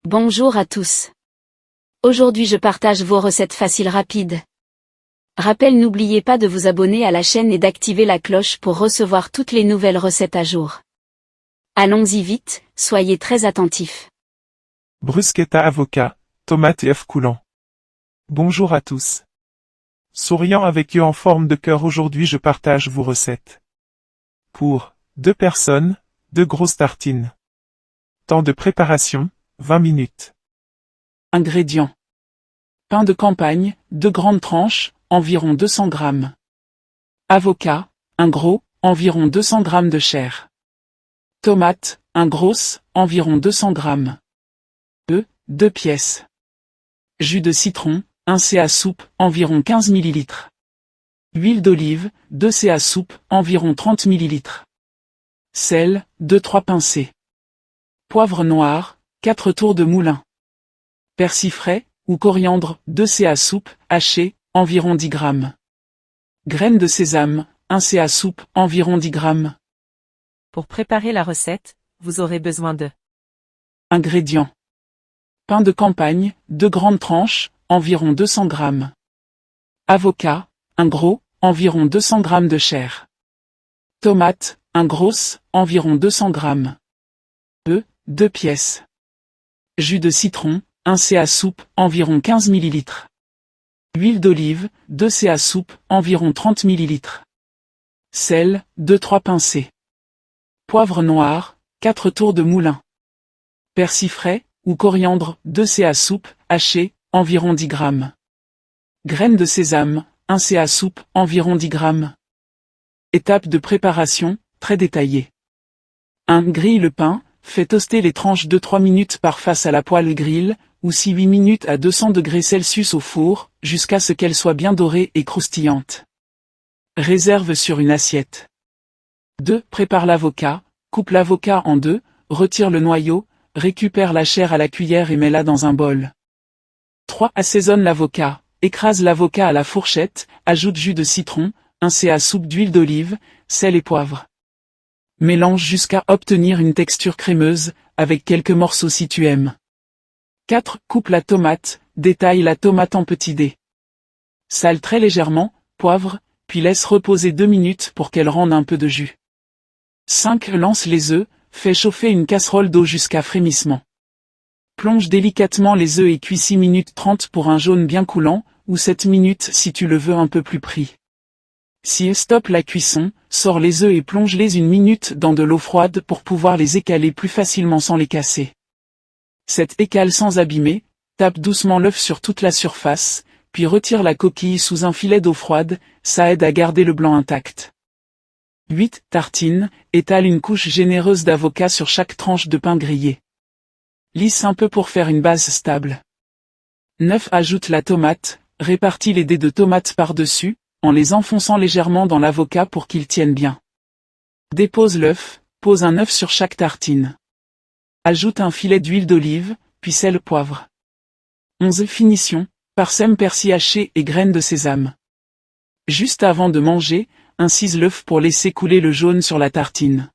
Bonjour à tous. Aujourd'hui je partage vos recettes faciles rapides. Rappel, n'oubliez pas de vous abonner à la chaîne et d'activer la cloche pour recevoir toutes les nouvelles recettes à jour. Allons-y vite, soyez très attentifs. Bruschetta avocat, tomates et œufs coulants. Bonjour à tous. Souriant avec eux en forme de cœur, aujourd'hui je partage vos recettes. Pour 2 personnes, 2 grosses tartines. Temps de préparation, 20 minutes. Ingrédients. Pain de campagne, 2 grandes tranches, environ 200 g. Avocat, un gros, environ 200 g de chair. Tomate, un grosse, environ 200 g. Œufs, 2 pièces. Jus de citron, 1 ca soupe, environ 15 ml. Huile d'olive, 2 ca soupe, environ 30 ml. Sel, 2-3 pincées. Poivre noir, 4 tours de moulin. Persil frais, ou coriandre, 2 ca soupe, haché, environ 10 g. Graines de sésame, 1 ca soupe, environ 10 g. Pour préparer la recette, vous aurez besoin de Ingrédients. Pain de campagne, 2 grandes tranches, environ 200 g. Avocat, un gros, environ 200 g de chair. Tomate, un grosse, environ 200 g. Œufs, 2 pièces. Jus de citron, 1 ca soupe, environ 15 ml. Huile d'olive, 2 ca soupe, environ 30 ml. Sel, 2-3 pincées. Poivre noir, 4 tours de moulin. Persil frais, ou coriandre, 2 ca soupe, haché, environ 10 g. Graines de sésame, 1 ca soupe, environ 10 g. Étape de préparation, très détaillée. 1. Grille le pain, fait toaster les tranches 2-3 minutes par face à la poêle grill, ou 6-8 minutes à 200 degrés Celsius au four, jusqu'à ce qu'elle soit bien dorée et croustillante. Réserve sur une assiette. 2. Prépare l'avocat, coupe l'avocat en deux, retire le noyau, récupère la chair à la cuillère et mets-la dans un bol. 3. Assaisonne l'avocat, écrase l'avocat à la fourchette, ajoute jus de citron, 1 ca soupe d'huile d'olive, sel et poivre. Mélange jusqu'à obtenir une texture crémeuse, avec quelques morceaux si tu aimes. 4. Coupe la tomate, détaille la tomate en petits dés. Sale très légèrement, poivre, puis laisse reposer 2 minutes pour qu'elle rende un peu de jus. 5. Lance les œufs, fais chauffer une casserole d'eau jusqu'à frémissement. Plonge délicatement les œufs et cuis 6 minutes 30 pour un jaune bien coulant, ou 7 minutes si tu le veux un peu plus pris. Si stoppe la cuisson, sors les œufs et plonge-les 1 minute dans de l'eau froide pour pouvoir les écaler plus facilement sans les casser. 7. Écale sans abîmer, tape doucement l'œuf sur toute la surface, puis retire la coquille sous un filet d'eau froide, ça aide à garder le blanc intact. 8. Tartine, étale une couche généreuse d'avocat sur chaque tranche de pain grillé. Lisse un peu pour faire une base stable. 9. Ajoute la tomate, répartis les dés de tomates par-dessus, en les enfonçant légèrement dans l'avocat pour qu'ils tiennent bien. Dépose l'œuf, pose un œuf sur chaque tartine. Ajoute un filet d'huile d'olive, puis sel, poivre. 11. Finition, parsème persil haché et graines de sésame. Juste avant de manger, incise l'œuf pour laisser couler le jaune sur la tartine.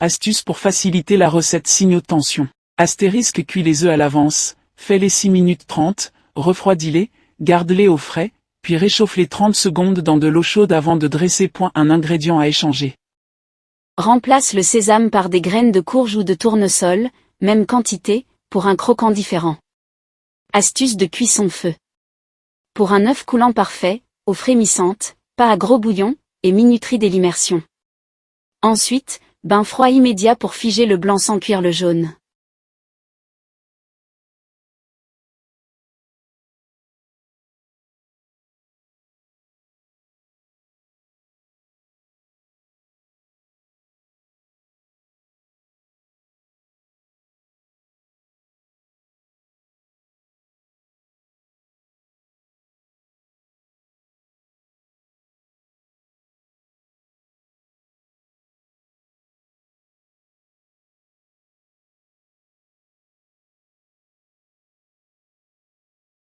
Astuce pour faciliter la recette, signaux de tension. Astérisque, cuis les œufs à l'avance, fais-les 6 minutes 30, refroidis-les, garde-les au frais, puis réchauffe-les 30 secondes dans de l'eau chaude avant de dresser. Un ingrédient à échanger. Remplace le sésame par des graines de courge ou de tournesol, même quantité, pour un croquant différent. Astuce de cuisson feu. Pour un œuf coulant parfait, eau frémissante, pas à gros bouillon, et minuterie dès l'immersion. Ensuite, bain froid immédiat pour figer le blanc sans cuire le jaune.